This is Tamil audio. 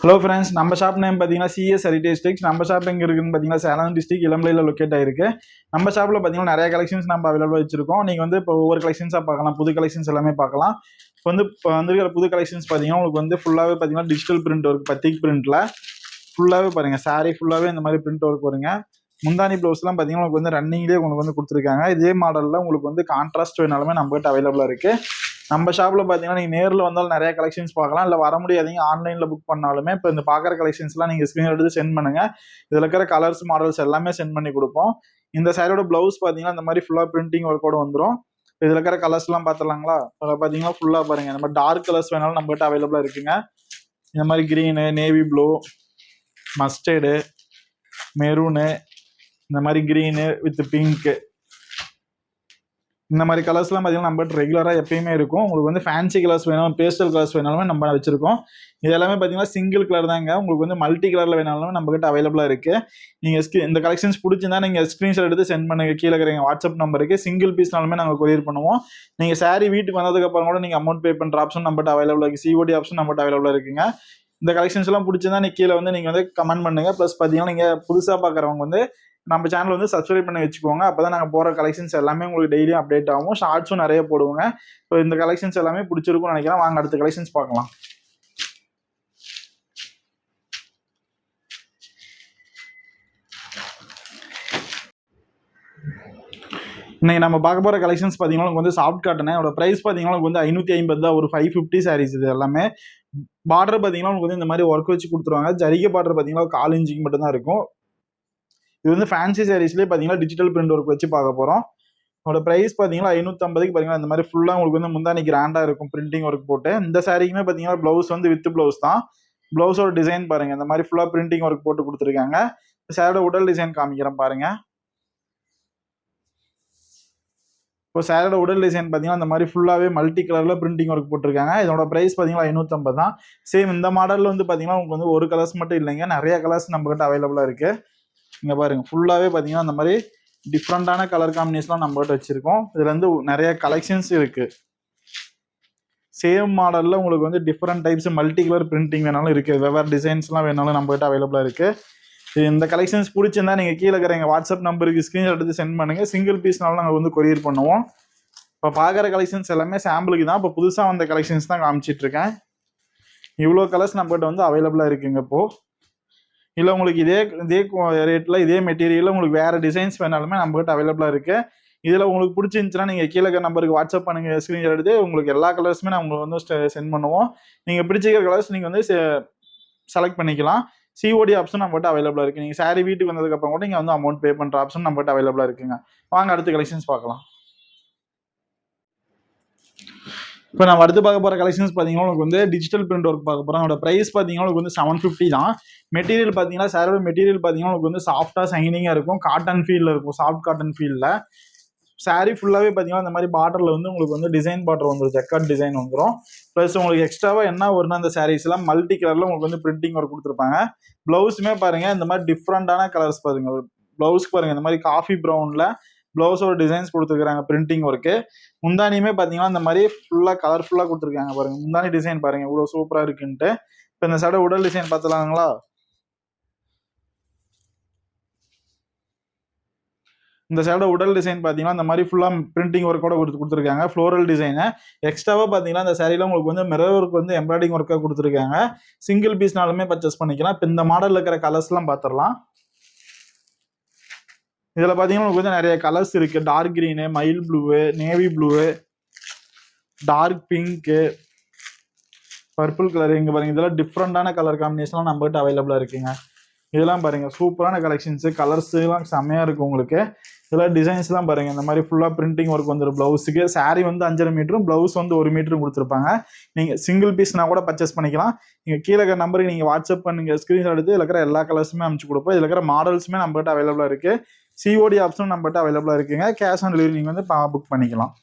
ஹலோ ஃப்ரெண்ட்ஸ், நம்ம ஷாப் நேம் பார்த்தீங்கன்னா சிஎஸ் ஹெரிடேஜ் டெக்ஸ். நம்ம ஷாப் எங்கே இருக்குன்னு பார்த்தீங்கன்னா சேலம் டிஸ்ட்ரிக்ட் இளம்பிள்ளையில் லொக்கேட் ஆயிருக்கு. நம்ம ஷாப்பில் பார்த்தீங்கன்னா நிறைய கலெக்ஷன்ஸ் நம்ம அவைலபிளாக வச்சிருக்கோம். நீங்கள் வந்து இப்போ ஒவ்வொரு கலெக்ஷன்ஸாக பார்க்கலாம், புது கலெக்ஷன்ஸ் எல்லாமே பார்க்கலாம். இப்போ வந்துருக்கிற புது கலெக்ஷன்ஸ் பார்த்தீங்கன்னா உங்களுக்கு வந்து ஃபுல்லாகவே பார்த்தீங்கன்னா டிஜிட்டல் பிரிண்ட் ஒர்க், பத்திக் பிரிண்ட்டில் ஃபுல்லாகவே பாருங்கள். சாரீ ஃபுல்லாகவே இந்த மாதிரி பிரிண்ட் ஒர்க் வருங்க. முந்தானி ப்ளவுஸ்லாம் பார்த்தீங்கன்னா உங்களுக்கு வந்து ரன்னிங்லேயே உங்களுக்கு வந்து கொடுத்துருக்காங்க. இதே மாடலில் உங்களுக்கு வந்து கான்ட்ராஸ்ட் வேணாலுமே நம்மகிட்ட அவைலபிளாக இருக்குது. நம்ம ஷாப்பில் பார்த்தீங்கன்னா நீங்கள் நேரில் வந்தாலும் நிறைய கலெக்ஷன்ஸ் பார்க்கலாம். இல்லை வர முடியாதீங்க, ஆன்லைனில் புக் பண்ணாலுமே இப்போ இந்த பார்க்குற கலெக்ஷன்ஸ்லாம் நீங்கள் ஸ்க்ரீன் எடுத்து சென்ட் பண்ணுங்கள். இதில் இருக்கிற கலர்ஸ் மாடல்ஸ் எல்லாமே சென்ட் பண்ணி கொடுப்போம். இந்த சைடோட ப்ளவுஸ் பார்த்தீங்கன்னா இந்த மாதிரி ஃபுல்லாக பிரிண்டிங் ஒர்க்கோட வந்துடும். இதில் இருக்கிற கலர்ஸ்லாம் பார்த்துலாங்களா? அதில் பார்த்தீங்கன்னா ஃபுல்லாக பாருங்கள், இந்த மாதிரி டார்க் கலர்ஸ் வேணாலும் நம்மகிட்ட அவைலபிளாக இருக்குங்க. இந்த மாதிரி green, navy blue, mustard, maroon, இந்த மாதிரி க்ரீனு வித் பிங்க்கு, இந்த மாதிரி கலர்ஸ்லாம் பார்த்தீங்கன்னா நம்ம ரெகுலராக எப்பயுமே இருக்கும். உங்களுக்கு வந்து ஃபேன்சி கலர்ஸ் வேணும், பேஸ்டல் கலர்ஸ் வேணாலுமே நம்ம வச்சிருக்கோம். இது எல்லாமே பார்த்தீங்கன்னா சிங்கிள் கலர் தாங்க. உங்களுக்கு வந்து மல்டி கலரில் வேணாலும் நம்மகிட்ட அவைலபிளாக இருக்குது. நீங்கள் இந்த கலெக்ஷன்ஸ் பிடிச்சிருந்தா நீங்கள் ஸ்க்ரீன்ஷாட் எடுத்து சென்ட் பண்ணுங்க. கீழே இருக்கிற வாட்ஸ்அப் நம்பருக்கு சிங்கிள் பீஸ்னாலுமே நாங்கள் கொரியர் பண்ணுவோம். நீங்கள் சாரீ வீட்டுக்கு வந்ததுக்கப்புறம் கூட நீங்கள் அமௌண்ட் பே பண்ணுற ஆப்ஷன் நம்மகிட்ட அவைலபிளாக இருக்குது. சிஓடி ஆப்ஷன் நம்மகிட்ட அவைலபிளாக இருக்குங்க. இந்த கலெக்ஷன்ஸ் எல்லாம் பிடிச்சிருந்தா நீங்கள் கீழே வந்து நீங்கள் வந்து கமெண்ட் பண்ணுங்கள். ப்ளஸ் பார்த்தீங்கன்னா நீங்கள் புதுசாக பார்க்குறவங்க வந்து நம்ம சேனல் வந்து சப்ஸ்கிரைப் பண்ணி வச்சுக்கோங்க. அப்போ தான் நாங்கள் போகிற கலெக்ஷன்ஸ் எல்லாமே உங்களுக்கு டெய்லியும் அப்டேட் ஆகும். ஷார்ட்ஸும் நிறைய போடுவோங்க. ஸோ இந்த கலெக்ஷன்ஸ் எல்லாமே பிடிச்சிருக்கும்னு நினைக்கிறேன். வாங்க அடுத்த கலெக்ஷன்ஸ் பார்க்கலாம். இன்னைக்கு நம்ம பார்க்க போகிற கலெக்ஷன்ஸ் பார்த்தீங்கன்னா உங்களுக்கு வந்து சாஃப்ட் காட்டன். அதோட ப்ரைஸ் பார்த்தீங்கன்னா உங்களுக்கு வந்து 550 தான். ஒரு 550 சாரீஸ் இது எல்லாமே. பார்டர் பார்த்தீங்கன்னா உங்களுக்கு வந்து இந்த மாதிரி ஒர்க் வச்சு கொடுத்துருவாங்க. ஜரிகை பார்டர் பார்த்தீங்கன்னா 1/4 இன்ச்சுக்கு மட்டும் தான் இருக்கும். இது வந்து ஃபேன்சி சாரீஸ்லேயே பார்த்தீங்கன்னா டிஜிட்டல் பிரிண்ட் ஒர்க் வச்சு பார்க்க போகிறோம். அதோட ப்ரைஸ் பார்த்தீங்கன்னா 550க்கு பார்த்தீங்கன்னா இந்த மாதிரி ஃபுல்லாக உங்களுக்கு வந்து முந்தானி கிராண்டாக இருக்கும் பிரிண்டிங் ஒர்க் போட்டு. இந்த சாரீக்குமே பார்த்தீங்கன்னா ப்ளவுஸ் வந்து வித் ப்ளவுஸ் தான். ப்ளவுஸோட டிசைன் பாருங்கள், இந்த மாதிரி ஃபுல்லாக பிரிண்டிங் ஒர்க் போட்டு கொடுத்துருக்காங்க. சாரோட உடல் டிசைன் காமிக்கிறேன் பாருங்கள். இப்போ சாரோட உடல் டிசைன் பார்த்தீங்கன்னா இந்த மாதிரி ஃபுல்லாகவே மல்டி கலரில் பிரிண்டிங் ஒர்க் போட்டிருக்காங்க. இதோட ப்ரைஸ் பார்த்தீங்கன்னா 550 தான். சேம் இந்த மாடலில் வந்து பார்த்தீங்கன்னா உங்களுக்கு வந்து ஒரு கலர்ஸ் மட்டும் இல்லைங்க, நிறைய கலர்ஸ் நம்மகிட்ட அவைலபிளாக இருக்குது. இங்கே பாருங்கள், ஃபுல்லாகவே பார்த்தீங்கன்னா இந்த மாதிரி டிஃப்ரெண்ட்டான கலர் காம்பினேஷன்லாம் நம்மகிட்ட வச்சுருக்கோம். இதில் வந்து நிறைய கலெக்ஷன்ஸ் இருக்குது. சேம் மாடலில் உங்களுக்கு வந்து different types multi colour printing வேணாலும் இருக்குது. வெவ்வேறு டிசைன்ஸ்லாம் வேணாலும் நம்மகிட்ட அவைலபிளாக இருக்குது. இந்த கலெக்ஷன்ஸ் பிடிச்சிருந்தா நீங்கள் கீழே இருக்கிற எங்கள் வாட்ஸ்அப் நம்பருக்கு ஸ்க்ரீன்ஷாட் எடுத்து சென்ட் பண்ணுங்கள். சிங்கிள் பீஸ்னாலும் நாங்கள் வந்து கொரியர் பண்ணுவோம். இப்போ பார்க்குற கலெக்ஷன்ஸ் எல்லாமே சாம்பிளுக்கு தான். இப்போ புதுசாக வந்த கலெக்ஷன்ஸ் தான் காமிச்சிட்ருக்கேன். இவ்வளோ கலர்ஸ் நம்மகிட்ட வந்து அவைலபிளாக இருக்குங்க. இப்போது இல்லை உங்களுக்கு இதே ரேட்டில் இதே மெட்டீரியலில் உங்களுக்கு வேறு டிசைன்ஸ் வேணாலுமே நம்மகிட்ட அவைலபிளாக இருக்குது. இதில் உங்களுக்கு பிடிச்சிருந்துச்சுன்னா நீங்கள் கீழே இருக்கிற நம்பருக்கு வாட்ஸ்அப் பண்ணுங்கள். ஸ்க்ரீன்ஷாட் எடுத்து உங்களுக்கு எல்லா கலர்ஸுமே நான் உங்களுக்கு வந்து சென்ட் பண்ணுவோம். நீங்கள் பிடிச்சிக்கிற கலர்ஸ் நீங்கள் வந்து செலக்ட் பண்ணிக்கலாம். சிஓடி ஆப்ஷன் நம்மகிட்ட அவைலபிளாக இருக்குது. நீங்கள் சாரீ வீட்டுக்கு வந்ததுக்கப்புறம் கூட நீங்கள் வந்து அமௌண்ட் பே பண்ணுற ஆப்ஷன் நம்மகிட்ட அவைலபிளாக இருக்குங்க. வாங்க அடுத்த கலெக்ஷன்ஸ் பார்க்கலாம். இப்போ நம்ம அடுத்து பார்க்க போகிற கலெக்ஷன்ஸ் பார்த்தீங்கன்னா உங்களுக்கு வந்து டிஜிட்டல் பிரிண்ட் ஒர்க் பார்க்க போகிறோம். அதோட ப்ரைஸ் பார்த்தீங்கன்னா உங்களுக்கு வந்து 750 தான். மெட்டீரியல் பார்த்தீங்கன்னா சாரோட மெட்டீரியல் பார்த்தீங்கன்னா உங்களுக்கு வந்து சாஃப்டாக சைனிங்காக இருக்கும். காட்டன் ஃபீலில் இருக்கும், சாஃப்ட் காட்டன் ஃபீலில். சாரீ ஃபுல்லாகவே பார்த்தீங்கன்னா இந்த மாதிரி பார்டரில் வந்து உங்களுக்கு வந்து டிசைன் பார்டர் வந்துடும், ஜக்கார்ட் டிசைன் வந்துடும். ப்ளஸ் உங்களுக்கு எக்ஸ்ட்ராவாக என்ன வரும்னா அந்த சாரீஸ்லாம் மல்டி கலரில் உங்களுக்கு வந்து பிரிண்டிங் ஒர்க் கொடுத்துருப்பாங்க. ப்ளவுஸுமே பாருங்கள் இந்த மாதிரி டிஃப்ரெண்ட்டான கலர்ஸ் பாருங்கள். ப்ளவுஸ்க்கு பாருங்கள் இந்த மாதிரி காஃபி ப்ரௌனில் ப்ளவுஸோட டிசைன்ஸ் கொடுத்துருக்காங்க பிரிண்டிங் ஒர்க்கு. முந்தானியுமே பார்த்தீங்கன்னா இந்த மாதிரி ஃபுல்லாக கலர்ஃபுல்லாக கொடுத்துருக்காங்க பாருங்கள். முந்தானி டிசைன் பாருங்கள் இவ்வளோ சூப்பராக இருக்குன்ட்டு. இப்போ இந்த சைடு உடல் டிசைன் பார்த்துலாங்களா? இந்த சைடு உடல் டிசைன் பார்த்தீங்கன்னா இந்த மாதிரி ஃபுல்லாக பிரிண்டிங் ஒர்க்கோட கொடுத்துருக்காங்க. ஃப்ளோரல் டிசைனு எக்ஸ்ட்ராவாக பார்த்தீங்கன்னா இந்த சாரியில் உங்களுக்கு வந்து மிரர் ஒர்க் வந்து எம்ப்ராய்டிங் ஒர்க்காக கொடுத்துருக்காங்க. சிங்கிள் பீஸ்னாலுமே பர்ச்சேஸ் பண்ணிக்கலாம். இப்போ இந்த மாடலில் இருக்கிற கலர்ஸ்லாம் பார்த்துடலாம். இதில் பார்த்தீங்கன்னா உங்களுக்கு வந்து நிறைய கலர்ஸ் இருக்குது. டார்க் க்ரீனு, மயில் blue, navy blue, dark pink, purple colour. இங்கே பாருங்கள், இதெல்லாம் டிஃப்ரெண்ட்டான கலர் காம்பினேஷன்லாம் நம்மகிட்ட அவைலபிளாக இருக்குங்க. இதெல்லாம் பாருங்கள் சூப்பரான கலெக்ஷன்ஸு, கலர்ஸ்லாம் செம்மையாக இருக்குது உங்களுக்கு. இதெல்லாம் டிசைன்ஸ்லாம் பாருங்கள், இந்த மாதிரி ஃபுல்லாக பிரிண்டிங் ஒர்க் வந்துடும். ப்ளவுஸுக்கு சாரீ வந்து 5.5 மீட்டரும் ப்ளவுஸ் வந்து 1 மீட்டரும் கொடுத்துருப்பாங்க. நீங்கள் சிங்கிள் பீஸ்னா கூட பர்ச்சேஸ் பண்ணிக்கலாம். நீங்கள் கீழே இருக்கிற நம்பருக்கு நீங்கள் வாட்ஸ்அப் பண்ணுங்கள், ஸ்க்ரீன்ஷாட் எடுத்து இதில் இருக்கிற எல்லா கலர்ஸுமே அனுப்பிச்சு கொடுப்போம். இதில் இருக்கிற மாடல்ஸுமே நம்மகிட்ட அவைலபிளாக இருக்குது. சிஓடி ஆப்ஷனும் நம்மகிட்ட அவைலபிளாக இருக்குங்க. கேஷ் ஆன் டெலிவரி நீங்கள் வந்து புக் பண்ணிக்கலாம்.